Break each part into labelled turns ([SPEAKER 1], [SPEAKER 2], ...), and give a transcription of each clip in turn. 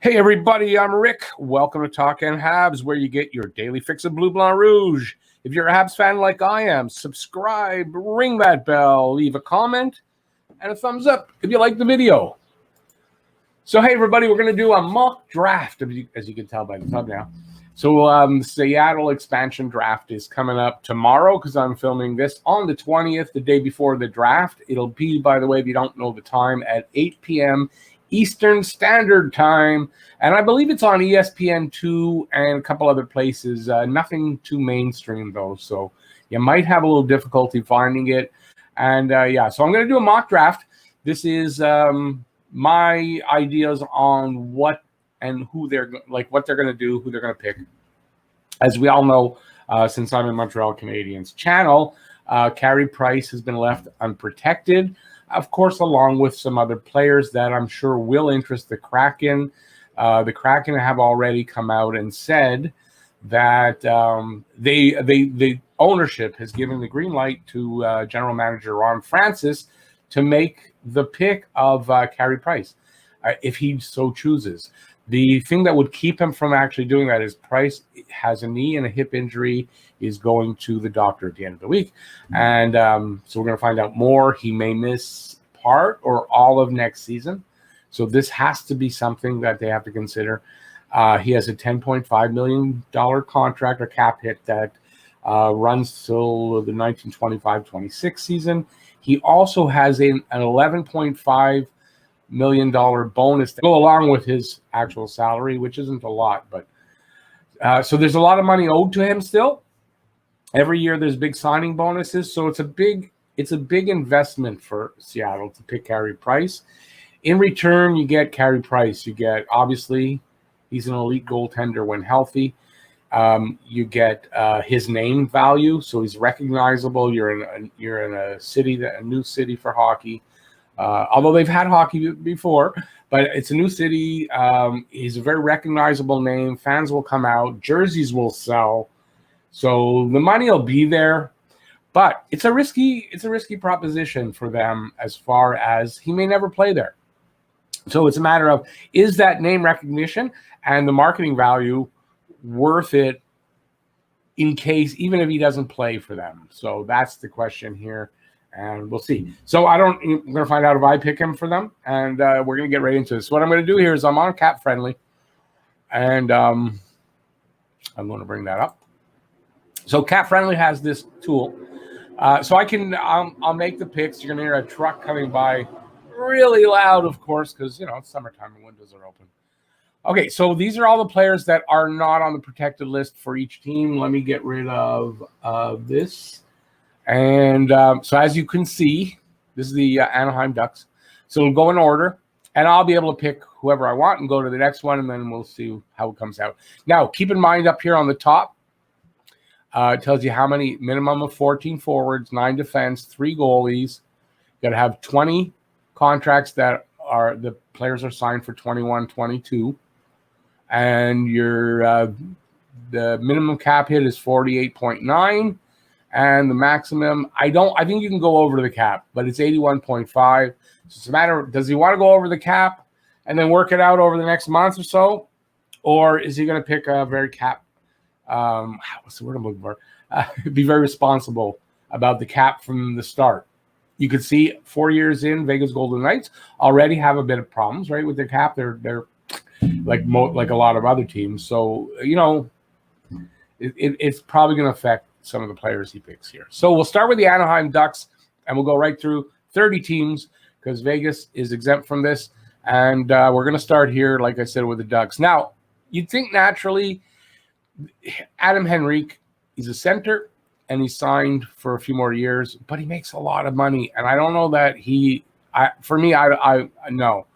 [SPEAKER 1] Hey everybody, I'm Rick. Welcome to Talkin' Habs, where you get your daily fix of Bleu Blanc Rouge. If you're a Habs fan like I am, subscribe, ring that bell, leave a comment, and a thumbs up if you like the video. So hey everybody, we're going to do a mock draft, as you can tell by the thumbnail. So Seattle expansion draft is coming up tomorrow because I'm filming this on the 20th, the day before the draft. It'll be, by the way, if you don't know the time, at 8 p.m. Eastern Standard Time, and I believe it's on ESPN2 and a couple other places. Nothing too mainstream though, so you might have a little difficulty finding it. And yeah, so I'm going to do a mock draft. This is my ideas on what and who they're what they're going to do, who they're going to pick. As we all know, since I'm in Montreal Canadiens channel, Carey Price has been left unprotected. Of course, along with some other players that I'm sure will interest the Kraken. The Kraken have already come out and said that the ownership has given the green light to General Manager Ron Francis to make the pick of Carey Price, if he so chooses. The thing that would keep him from actually doing that is Price has a knee and a hip injury, is going to the doctor at the end of the week. And so we're going to find out more. He may miss part or all of next season. So this has to be something that they have to consider. He has a $10.5 million contract or cap hit that runs till the 1925-26 season. He also has an $11.5 million bonus to go along with his actual salary, which isn't a lot, but so there's a lot of money owed to him still. Every year there's big signing bonuses, so it's a big investment for Seattle to pick Carey Price. In return, you get Carey Price. You get, obviously, he's an elite goaltender when healthy. You get his name value, so he's recognizable. You're in a city, a new city for hockey. Although they've had hockey before, but it's a new city. He's a very recognizable name. Fans will come out. Jerseys will sell. So the money will be there. But it's a risky proposition for them, as far as he may never play there. So it's a matter of, is that name recognition and the marketing value worth it in case, even if he doesn't play for them? So that's the question here. And we'll see. So I'm going to find out if I pick him for them, and we're going to get right into this. So what I'm going to do here is I'm on Cap Friendly, and I'm going to bring that up. So Cap Friendly has this tool, so I'll make the picks. You're going to hear a truck coming by, really loud, of course, because it's summertime and windows are open. Okay, so these are all the players that are not on the protected list for each team. Let me get rid of this. And so as you can see, this is the Anaheim Ducks. So it'll go in order, and I'll be able to pick whoever I want and go to the next one, and then we'll see how it comes out. Now, keep in mind up here on the top, it tells you how many, minimum of 14 forwards, 9 defense, 3 goalies. You got to have 20 contracts that are, the players are signed for 21-22. And your the minimum cap hit is 48.9. And the maximum, I think you can go over the cap, but it's 81.5. So it's a matter of, does he want to go over the cap and then work it out over the next month or so? Or is he going to pick a very cap, what's the word I'm looking for? Be very responsible about the cap from the start. You could see 4 years in, Vegas Golden Knights already have a bit of problems, right, with their cap. They're like a lot of other teams. So, it's probably going to affect some of the players he picks here. So we'll start with the Anaheim Ducks, and we'll go right through 30 teams because Vegas is exempt from this. And we're going to start here, like I said, with the Ducks. Now, you'd think naturally Adam Henrique, he's a center, and he's signed for a few more years, but he makes a lot of money. And I don't know that no.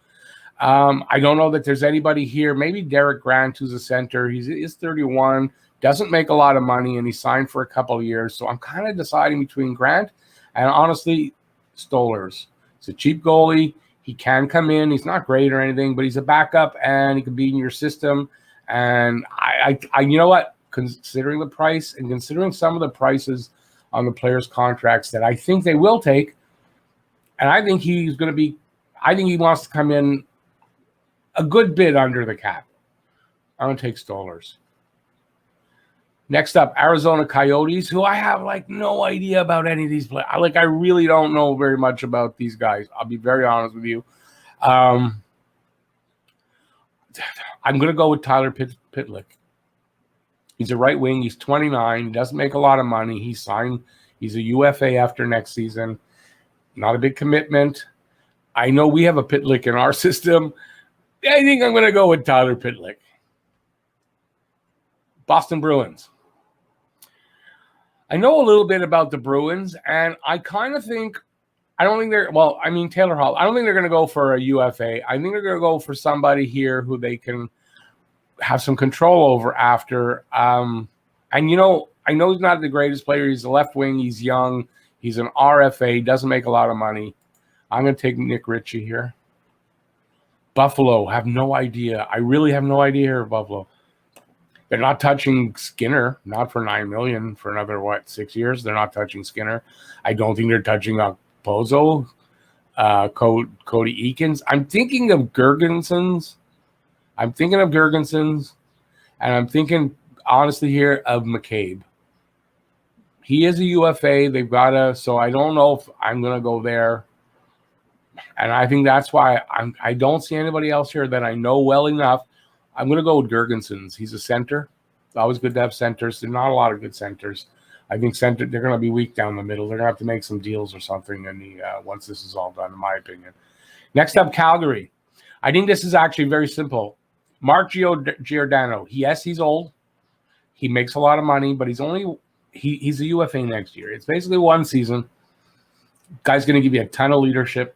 [SPEAKER 1] I don't know that there's anybody here. Maybe Derek Grant, who's a center. He's 31, doesn't make a lot of money, and he signed for a couple of years. So I'm kind of deciding between Grant and, honestly, Stolarz. He's a cheap goalie. He can come in. He's not great or anything, but he's a backup, and he can be in your system. And I you know what? Considering the price and considering some of the prices on the players' contracts that I think they will take, and I think he wants to come in a good bit under the cap. I'm going to take Stolarz. Next up, Arizona Coyotes, who I have like no idea about any of these players. I really don't know very much about these guys. I'll be very honest with you. I'm going to go with Tyler Pitlick. He's a right wing. He's 29. He doesn't make a lot of money. He's a UFA after next season. Not a big commitment. I know we have a Pitlick in our system. I think I'm going to go with Tyler Pitlick. Boston Bruins. I know a little bit about the Bruins, and I kind of think Taylor Hall. I don't think they're going to go for a UFA. I think they're going to go for somebody here who they can have some control over after. And, I know he's not the greatest player. He's a left wing. He's young. He's an RFA. Doesn't make a lot of money. I'm going to take Nick Ritchie here. Buffalo, have no idea. I really have no idea here, Buffalo. They're not touching Skinner, not for $9 million for another, 6 years? They're not touching Skinner. I don't think they're touching Pozo, Cody Eakins. I'm thinking of Gergensons. And I'm thinking, honestly, here of McCabe. He is a UFA. They've got so I don't know if I'm going to go there. And I think that's why I don't see anybody else here that I know well enough. I'm going to go with Gergensons. He's a center. It's always good to have centers. There's not a lot of good centers. I think they're going to be weak down the middle. They're going to have to make some deals or something once this is all done, in my opinion. Next up, Calgary. I think this is actually very simple. Mark Giordano. Yes, he's old. He makes a lot of money, but he's a UFA next year. It's basically one season. Guy's going to give you a ton of leadership.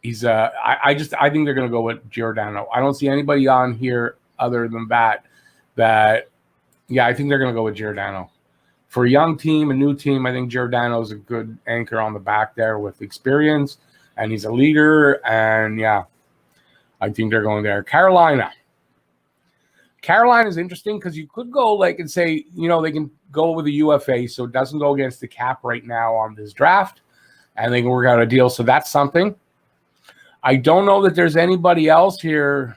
[SPEAKER 1] He's I think they're going to go with Giordano. I don't see anybody on here other than that. I think they're going to go with Giordano. For a young team, a new team, I think Giordano is a good anchor on the back there with experience, and he's a leader. And I think they're going there. Carolina is interesting because you could go and say, they can go with a UFA, so it doesn't go against the cap right now on this draft, and they can work out a deal. So that's something. I don't know that there's anybody else here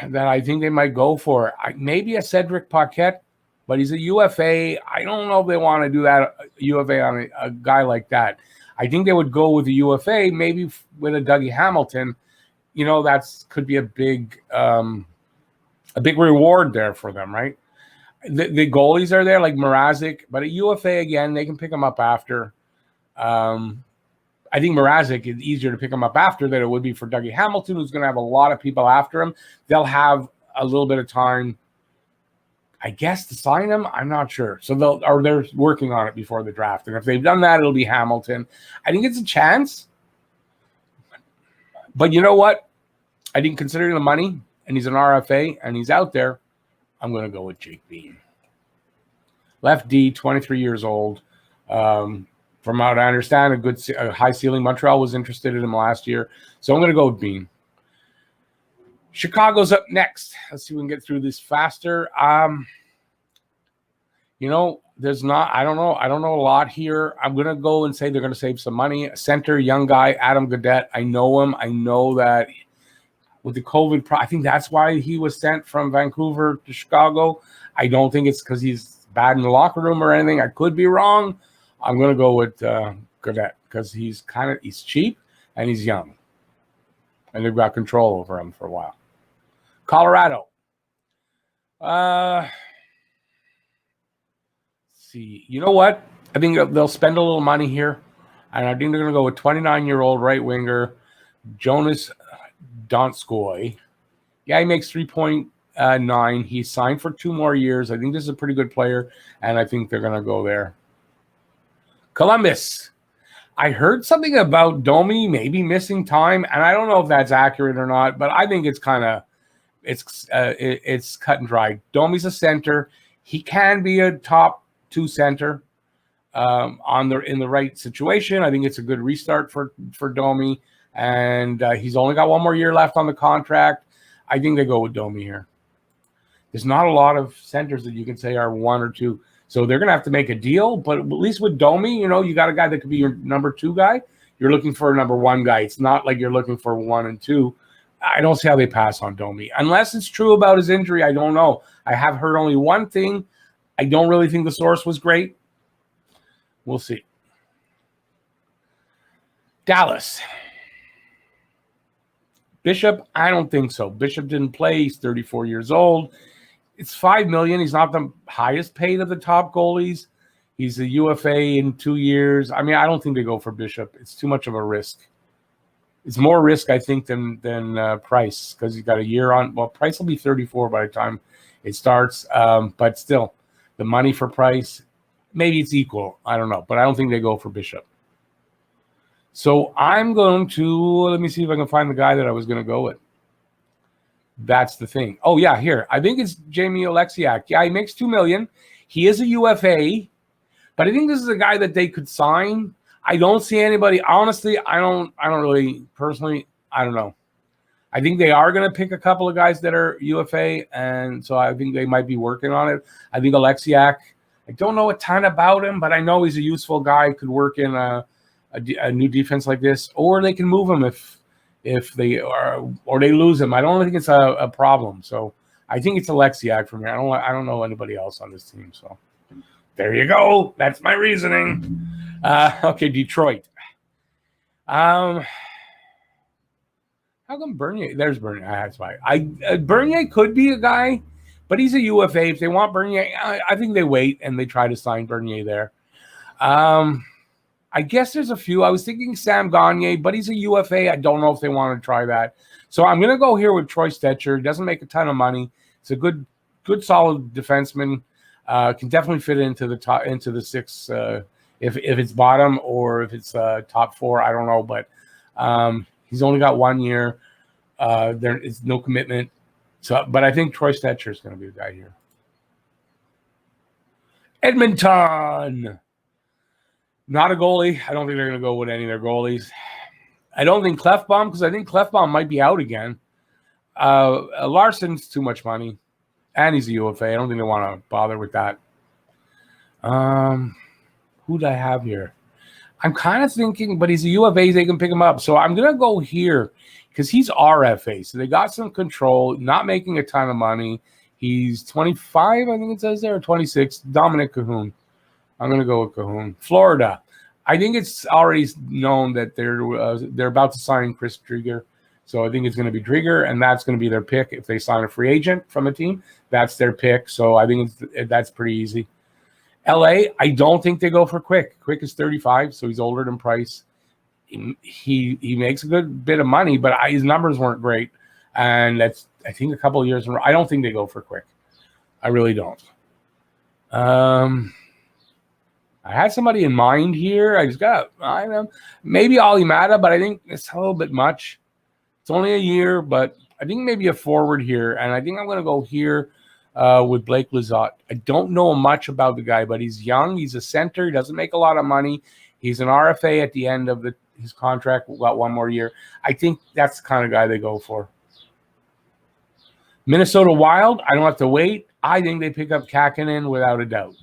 [SPEAKER 1] that I think they might go for. Maybe a Cedric Paquette, but he's a UFA. I don't know if they want to do that UFA on a guy like that. I think they would go with a UFA, maybe with a Dougie Hamilton. That's could be a big reward there for them, right? The goalies are there, like Mrazek, but a UFA again, they can pick them up after. I think Mrazek is easier to pick him up after than it would be for Dougie Hamilton, who's going to have a lot of people after him. They'll have a little bit of time, I guess, to sign him. I'm not sure. So they're working on it before the draft. And if they've done that, it'll be Hamilton. I think it's a chance. But you know what? I think considering the money, and he's an RFA, and he's out there, I'm going to go with Jake Bean. Left D, 23 years old. From what I understand, a high ceiling. Montreal was interested in him last year. So I'm going to go with Bean. Chicago's up next. Let's see if we can get through this faster. There's not, I don't know a lot here. I'm going to go and say they're going to save some money. Center, young guy, Adam Gaudette. I know him. I know that with the COVID, I think that's why he was sent from Vancouver to Chicago. I don't think it's because he's bad in the locker room or anything. I could be wrong. I'm going to go with Gaudette because he's cheap and he's young. And they've got control over him for a while. Colorado. See, you know what? I think they'll spend a little money here. And I think they're going to go with 29-year-old right winger, Jonas Donskoy. Yeah, he makes 3.9. He's signed for 2 more years. I think this is a pretty good player, and I think they're going to go there. Columbus. I heard something about Domi maybe missing time, and I don't know if that's accurate or not, but I think it's it's cut and dry. Domi's a center. He can be a top 2 center in the right situation. I think it's a good restart for Domi, and he's only got 1 more year left on the contract. I think they go with Domi here. There's not a lot of centers that you can say are 1 or 2. So they're going to have to make a deal, but at least with Domi, you got a guy that could be your number 2 guy. You're looking for a number 1 guy. It's not like you're looking for 1 and 2. I don't see how they pass on Domi. Unless it's true about his injury, I don't know. I have heard only one thing. I don't really think the source was great. We'll see. Dallas. Bishop, I don't think so. Bishop didn't play. He's 34 years old. It's $5 million. He's not the highest paid of the top goalies. He's a UFA in 2 years. I mean, I don't think they go for Bishop. It's too much of a risk. It's more risk, I think, than Price, because he's got a year on. Well, Price will be 34 by the time it starts. But still, the money for Price, maybe it's equal. I don't know. But I don't think they go for Bishop. So I'm going to, let me see if I can find the guy that I was going to go with. That's the thing. Oh, yeah, here. I think it's Jamie Oleksiak. Yeah, he makes $2 million. He is a UFA, but I think this is a guy that they could sign. I don't see anybody. Honestly, I don't really, personally, I don't know. I think they are going to pick a couple of guys that are UFA, and so I think they might be working on it. I think Oleksiak, I don't know a ton about him, but I know he's a useful guy, could work in a new defense like this, or they can move him if they are, or they lose him. I don't think it's a problem. So I think it's Oleksiak for me. I don't know anybody else on this team. So there you go. That's my reasoning. Okay, Detroit. How come Bernier? There's Bernier. That's why. Bernier could be a guy, but he's a UFA. If they want Bernier, I think they wait and they try to sign Bernier there. I guess there's a few. I was thinking Sam Gagner, but he's a UFA. I don't know if they want to try that. So I'm going to go here with Troy Stecher. He doesn't make a ton of money. It's a good solid defenseman. Can definitely fit into the six if it's bottom or if it's top four. I don't know, but he's only got 1 year. There is no commitment. So, but I think Troy Stecher is going to be the guy here. Edmonton. Not a goalie. I don't think they're going to go with any of their goalies. I don't think Clefbaum, because I think Clefbaum might be out again. Larson's too much money, and he's a UFA. I don't think they want to bother with that. Who do I have here? I'm kind of thinking, but he's a UFA. They can pick him up. So I'm going to go here because he's RFA. So they got some control, not making a ton of money. He's 25, I think it says there, or 26. Dominic Cahoon. I'm going to go with Cahoon. Florida. I think it's already known that they're about to sign Chris Driedger. So I think it's going to be Driedger, and that's going to be their pick. If they sign a free agent from a team, that's their pick. So I think that's pretty easy. LA, I don't think they go for Quick. Quick is 35, so he's older than Price. He makes a good bit of money, but his numbers weren't great. And that's, I think, a couple of years in a row. I don't think they go for Quick. I really don't. I had somebody in mind here. I don't know, maybe Ali Mata, but I think it's a little bit much. It's only a year, but I think maybe a forward here. And I think I'm going to go here with Blake Lizotte. I don't know much about the guy, but he's young. He's a center. He doesn't make a lot of money. He's an RFA at the end of his contract. We've got 1 more year. I think that's the kind of guy they go for. Minnesota Wild, I don't have to wait. I think they pick up Kakinen without a doubt.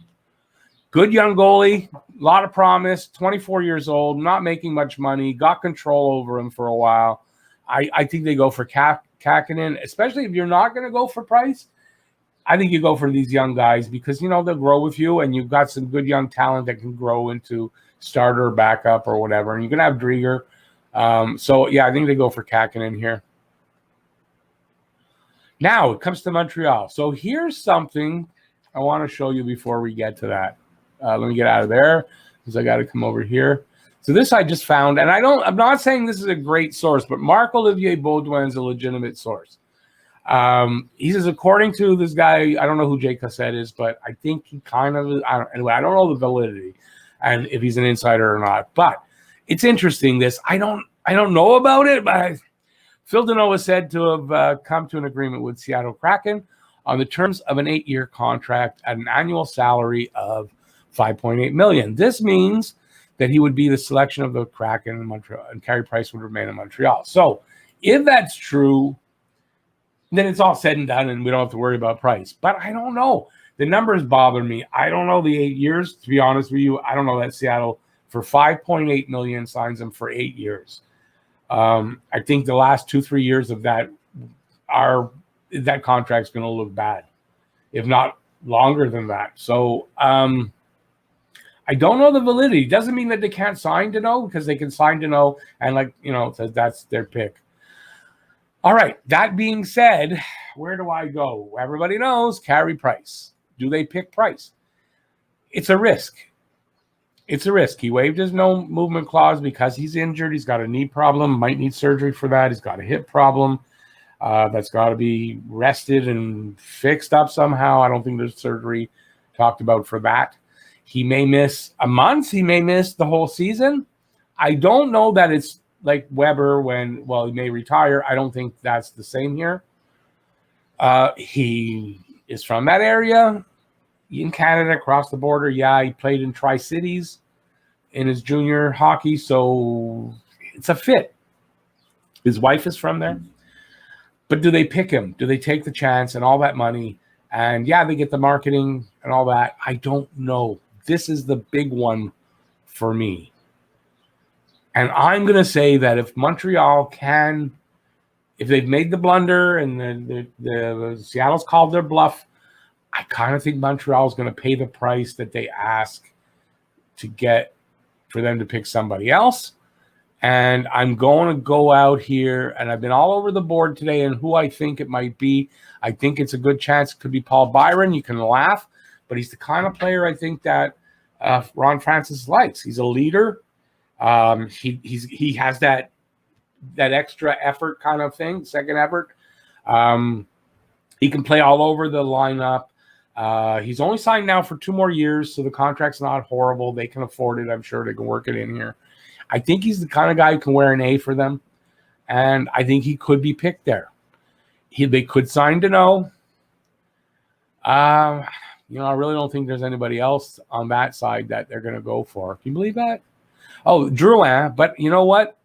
[SPEAKER 1] Good young goalie, a lot of promise, 24 years old, not making much money, got control over him for a while. I think they go for Kakinen, especially if you're not going to go for Price. I think you go for these young guys because, they'll grow with you, and you've got some good young talent that can grow into starter, backup, or whatever. And you're going to have Driedger. So, yeah, I think they go for Kakinen here. Now, it comes to Montreal. So here's something I want to show you before we get to that. Let me get out of there because I got to come over here. So this I just found, and I'm not saying this is a great source, but Marc-Olivier Baudouin is a legitimate source. He says, according to this guy, I don't know who Jay Cassette is, but I think he kind of, anyway, I don't know the validity and if he's an insider or not, but it's interesting. I don't know about it, but Phil Deneau is said to have come to an agreement with Seattle Kraken on the terms of an 8-year contract at an annual salary of $5.8 million. This means that he would be the selection of the Kraken in Montreal, and Carey Price would remain in Montreal. So if that's true, then it's all said and done, and we don't have to worry about Price. But I don't know. The numbers bother me. I don't know the 8 years, to be honest with you. I don't know that Seattle, for $5.8 million, signs him for 8 years. I think the last 2-3 years of that contract's going to look bad, if not longer than that. So I don't know the validity. Doesn't mean that they can't sign Deneau, because they can sign Deneau and that's their pick. All right. That being said, where do I go? Everybody knows Carey Price. Do they pick Price? It's a risk. It's a risk. He waived his no movement clause because he's injured. He's got a knee problem, might need surgery for that. He's got a hip problem that's got to be rested and fixed up somehow. I don't think there's surgery talked about for that. He may miss a month. He may miss the whole season. I don't know that it's like Weber he may retire. I don't think that's the same here. He is from that area in Canada, across the border. Yeah, he played in Tri-Cities in his junior hockey, so it's a fit. His wife is from there. But do they pick him? Do they take the chance and all that money? And yeah, they get the marketing and all that. I don't know. This is the big one for me. And I'm going to say that if Montreal if they've made the blunder and the Seattle's called their bluff, I kind of think Montreal is going to pay the price that they ask to get for them to pick somebody else. And I'm going to go out here, and I've been all over the board today and who I think it might be. I think it's a good chance it could be Paul Byron. You can laugh, but he's the kind of player I think that Ron Francis likes. He's a leader. He has that extra effort kind of thing, second effort. He can play all over the lineup. He's only signed now for 2 more years, so the contract's not horrible. They can afford it. I'm sure they can work it in here. I think he's the kind of guy who can wear an A for them, and I think he could be picked there. They could sign Deneau. I really don't think there's anybody else on that side that they're going to go for. Can you believe that? Oh, Drouin, but you know what?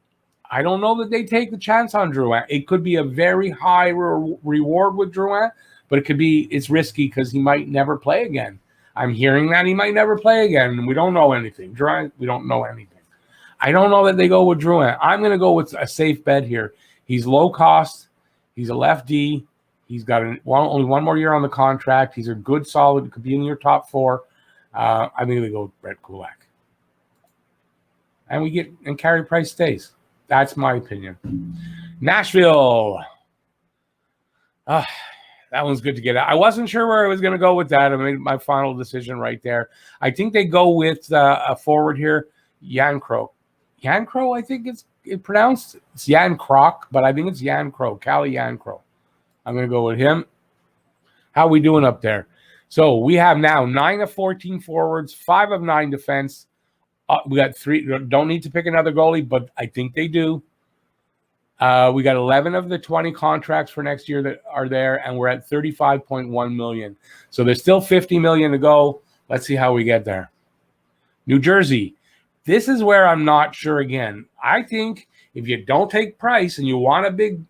[SPEAKER 1] I don't know that they take the chance on Drouin. It could be a very high reward with Drouin, but it's risky because he might never play again. I'm hearing that he might never play again, and we don't know anything. Drouin, we don't know anything. I don't know that they go with Drouin. I'm going to go with a safe bet here. He's low cost. He's a left D. He's got only 1 more year on the contract. He's a good, solid, could be in your top 4. I'm going to go with Brett Kulak. And Carey Price stays. That's my opinion. Nashville. That one's good to get out. I wasn't sure where I was going to go with that. I made my final decision right there. I think they go with a forward here, Jankro. Jankro, I think it's pronounced. It's Jan Krok, but I think it's Jankro, Cali Jankro. I'm going to go with him. How are we doing up there? So we have now 9 of 14 forwards, 5 of 9 defense. We got 3. Don't need to pick another goalie, but I think they do. We got 11 of the 20 contracts for next year that are there, and we're at $35.1 million. So there's still $50 million to go. Let's see how we get there. New Jersey. This is where I'm not sure again. I think if you don't take Price and you want a big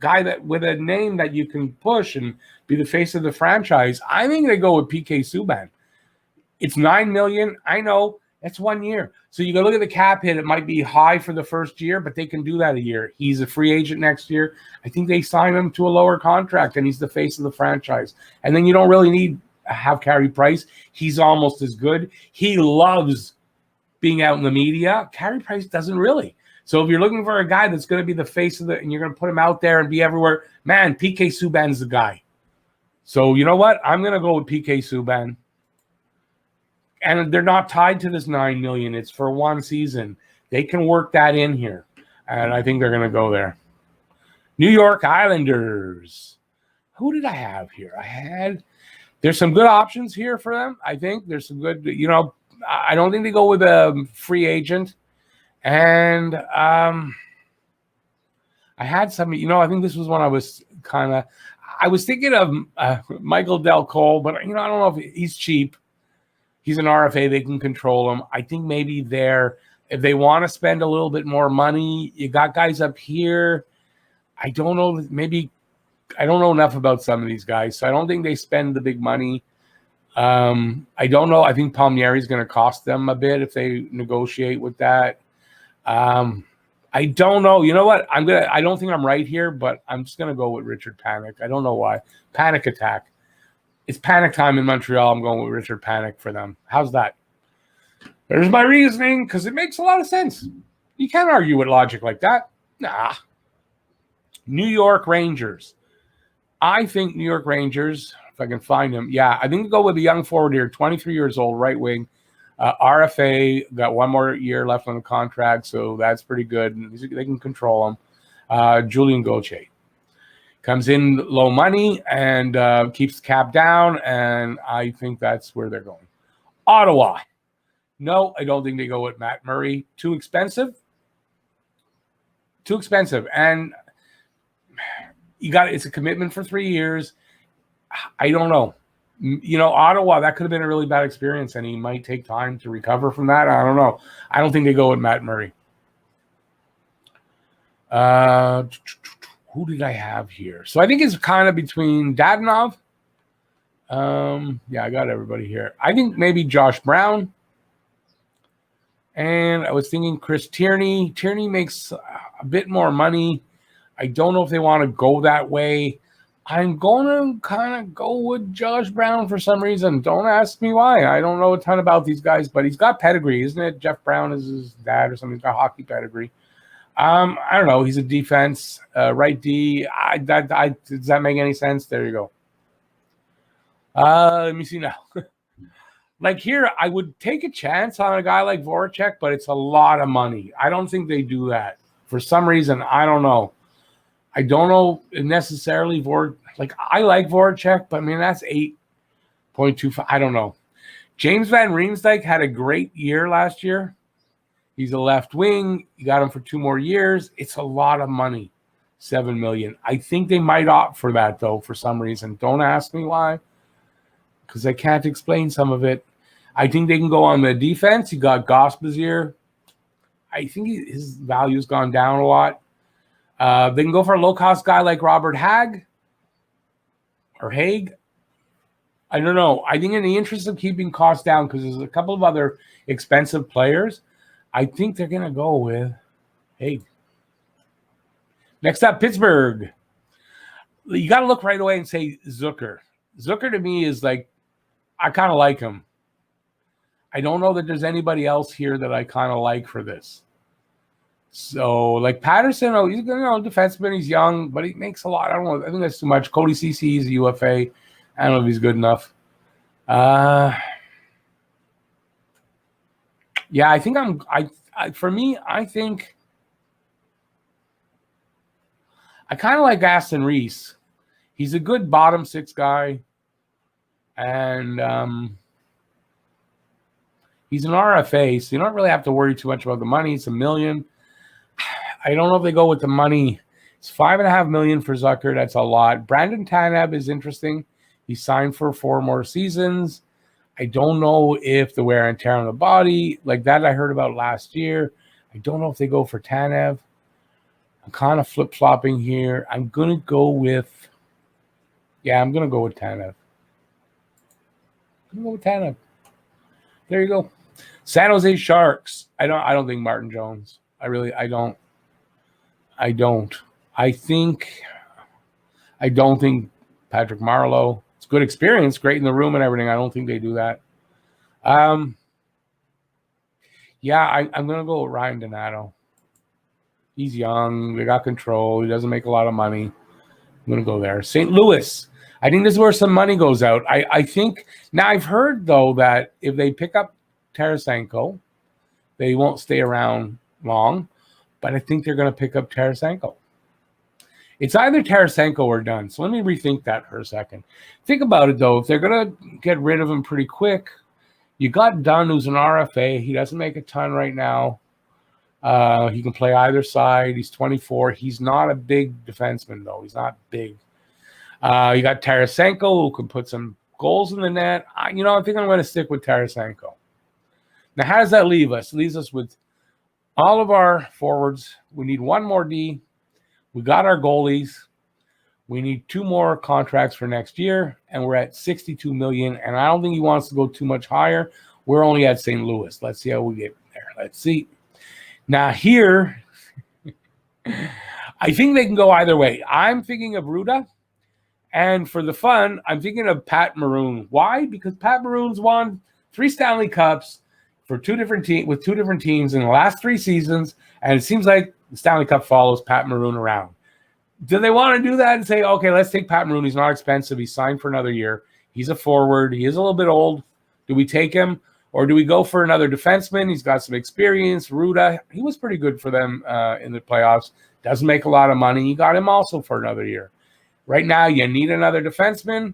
[SPEAKER 1] guy that with a name that you can push and be the face of the franchise, I think they go with PK Subban. It's $9 million. I know it's 1 year. So you go look at the cap hit. It might be high for the first year, but they can do that a year. He's a free agent next year. I think they sign him to a lower contract, and he's the face of the franchise. And then you don't really need to have Carey Price. He's almost as good. He loves being out in the media. Carey Price doesn't really. So if you're looking for a guy that's going to be the face of and you're going to put him out there and be everywhere, man, PK Subban's the guy. So you know what? I'm going to go with PK Subban. And they're not tied to this $9 million. It's for 1 season. They can work that in here. And I think they're going to go there. New York Islanders. Who did I have here? There's some good options here for them. I think there's some good, I don't think they go with a free agent. And I had some, I think this was when I was I was thinking of Michael Del Cole, but, I don't know if he's cheap. He's an RFA. They can control him. I think maybe if they want to spend a little bit more money, you got guys up here. I don't know. Maybe I don't know enough about some of these guys, so I don't think they spend the big money. I don't know. I think Palmieri is going to cost them a bit if they negotiate with that. I don't know. You know what? I don't think I'm right here, but I'm just gonna go with Richard Panik. I don't know why. Panic attack. It's panic time in Montreal. I'm going with Richard Panik for them. How's that? There's my reasoning, because it makes a lot of sense. You can't argue with logic like that. Nah. New York Rangers. I think New York Rangers, if I can find him, I think go with a young forward here, 23 years old, right wing. RFA, got one more year left on the contract, so that's pretty good. They can control him. Julian Gauthier comes in low money and keeps the cap down, and I think that's where they're going. Ottawa. No, I don't think they go with Matt Murray. Too expensive. And it's a commitment for 3 years. I don't know. Ottawa, that could have been a really bad experience, and he might take time to recover from that. I don't know. I don't think they go with Matt Murray. Who did I have here? So I think it's kind of between Dadonov. I got everybody here. I think maybe Josh Brown. And I was thinking Chris Tierney. Tierney makes a bit more money. I don't know if they want to go that way. I'm going to kind of go with Josh Brown for some reason. Don't ask me why. I don't know a ton about these guys, but he's got pedigree, isn't it? Jeff Brown is his dad or something. He's got hockey pedigree. I don't know. He's a defense, right D. Does that make any sense? There you go. Let me see now. Like here, I would take a chance on a guy like Voracek, but it's a lot of money. I don't think they do that. For some reason, I don't know. I don't know necessarily I like Voracek, but I mean that's 8.25. I don't know. James Van Riemsdyk had a great year last year. He's a left wing. You got him for 2 more years. It's a lot of money, $7 million. I think they might opt for that though for some reason. Don't ask me why, because I can't explain some of it. I think they can go on the defense. You got Gospazier. I think his value's gone down a lot. They can go for a low-cost guy like Robert Haig. I don't know. I think in the interest of keeping costs down, because there's a couple of other expensive players, I think they're going to go with Haig. Next up, Pittsburgh. You got to look right away and say Zucker. Zucker to me is I kind of like him. I don't know that there's anybody else here that I kind of like for this. So, Patterson, he's defenseman. He's young, but he makes a lot. I don't know. I think that's too much. Cody CC is a UFA. I don't know if he's good enough. I think I think I kind of like Aston Reese. He's a good bottom 6 guy. And he's an RFA, so you don't really have to worry too much about the money. It's $1 million. I don't know if they go with the money. It's $5.5 million for Zucker. That's a lot. Brandon Tanev is interesting. He signed for 4 more seasons. I don't know if the wear and tear on the body, like that I heard about last year. I don't know if they go for Tanev. I'm kind of flip-flopping here. I'm going to go with Tanev. There you go. San Jose Sharks. I don't think Martin Jones. I don't think Patrick Marleau. It's good experience, great in the room and everything. I don't think they do that. I'm going to go with Ryan Donato. He's young. They got control. He doesn't make a lot of money. I'm going to go there. St. Louis. I think this is where some money goes out. I think now I've heard though that if they pick up Tarasenko, they won't stay around long, but I think they're going to pick up Tarasenko. It's either Tarasenko or Dunn. So let me rethink that for a second. Think about it though. If they're going to get rid of him pretty quick, you got Dunn, who's an RFA. He doesn't make a ton right now. He can play either side. He's 24. He's not a big defenseman though. He's not big. You got Tarasenko, who can put some goals in the net. I think I'm going to stick with Tarasenko. Now, how does that leave us? It leaves us with all of our forwards. We need 1 more D. We got our goalies. We need 2 more contracts for next year, and we're at $62 million. And I don't think he wants to go too much higher. We're only at St. Louis. Let's see how we get there. Let's see. Now here, I think they can go either way. I'm thinking of Ruda. And for the fun, I'm thinking of Pat Maroon. Why? Because Pat Maroon's won 3 Stanley Cups for 2 different with 2 different teams in the last 3 seasons. And it seems like the Stanley Cup follows Pat Maroon around. Do they want to do that and say, okay, let's take Pat Maroon. He's not expensive. He's signed for another year. He's a forward. He is a little bit old. Do we take him? Or do we go for another defenseman? He's got some experience. Ruda, he was pretty good for them in the playoffs. Doesn't make a lot of money. You got him also for another year. Right now, you need another defenseman.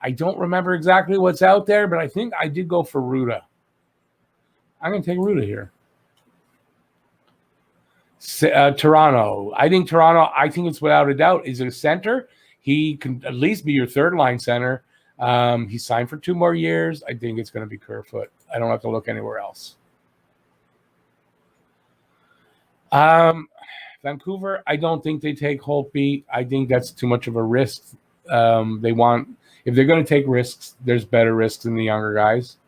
[SPEAKER 1] I don't remember exactly what's out there, but I think I did go for Ruda. I'm going to take Ruda here. Toronto. I think it's without a doubt, is a center. He can at least be your third-line center. He signed for 2 more years. I think it's going to be Kerfoot. I don't have to look anywhere else. Vancouver, I don't think they take Holtby. I think that's too much of a risk. If they're going to take risks, there's better risks than the younger guys,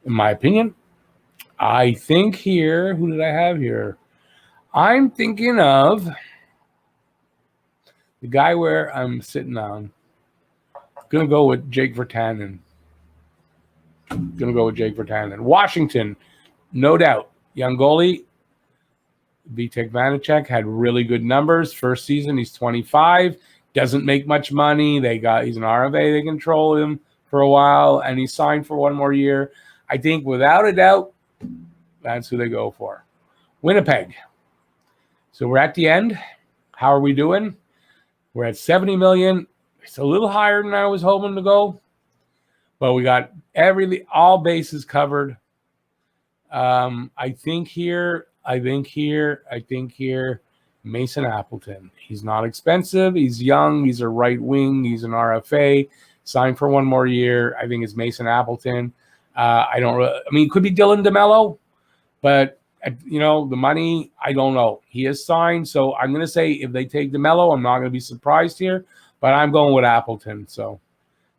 [SPEAKER 1] in my opinion. I think here, who did I have here? I'm thinking of the guy where I'm sitting on. Going to go with Jake Virtanen. Washington, no doubt. Young goalie. Vitek Vanacek had really good numbers. First season, he's 25. Doesn't make much money. He's an RFA. They control him for a while, and he signed for 1 more year. I think without a doubt, that's who they go for. Winnipeg. So we're at the end. How are we doing? We're at 70 million. It's a little higher than I was hoping to go, but we got all bases covered. I think here, Mason Appleton. He's not expensive. He's young. He's a right wing. He's an RFA. Signed for 1 more year. I think it's Mason Appleton. It could be Dylan DeMello, but the money, I don't know. He is signed, so I'm going to say if they take DeMello, I'm not going to be surprised here, but I'm going with Appleton. So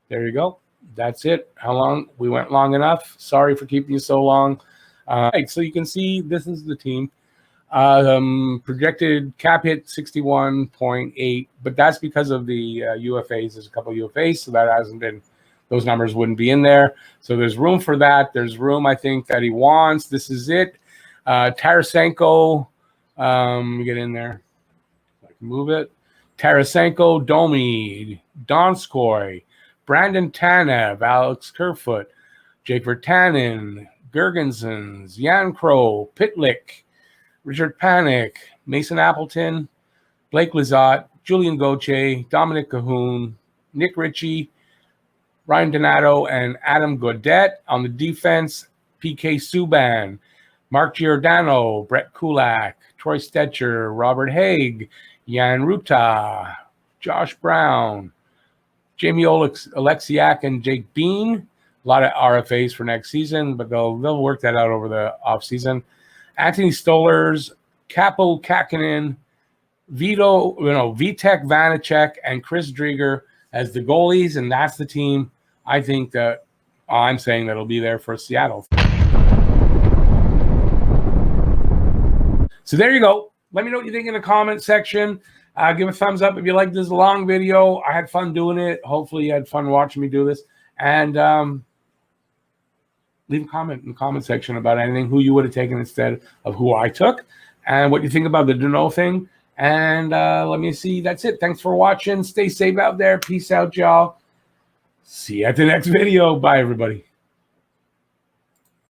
[SPEAKER 1] there you go. That's it. How long? We went long enough. Sorry for keeping you so long. Right, so you can see this is the team. Projected cap hit 61.8, but that's because of the UFAs. There's a couple of UFAs, so that hasn't been. Those numbers wouldn't be in there. So there's room for that. There's room, I think, that he wants. This is it. Tarasenko, get in there. I can move it. Tarasenko, Domi, Donskoy, Brandon Tanev, Alex Kerfoot, Jake Virtanen, Gergensons, Jan Crow, Pitlick, Richard Panik, Mason Appleton, Blake Lizotte, Julian Gauthier, Dominic Cahoon, Nick Ritchie, Ryan Donato, and Adam Gaudette. On the defense, PK Subban, Mark Giordano, Brett Kulak, Troy Stetcher, Robert Haig, Jan Ruta, Josh Brown, Jamie Alexiak, and Jake Bean. A lot of RFAs for next season, but they'll work that out over the offseason. Anthony Stolarz, Capo Kakinen, Vitek Vanacek, and Chris Driedger as the goalies, and that's the team. I think that I'm saying that'll be there for Seattle. So there you go. Let me know what you think in the comment section. Give a thumbs up if you like this long video. I had fun doing it. Hopefully you had fun watching me do this. And leave a comment in the comment section about anything, who you would have taken instead of who I took, and what you think about the Dano thing. And let me see. That's it. Thanks for watching. Stay safe out there. Peace out, y'all. See you at the next video. Bye, everybody.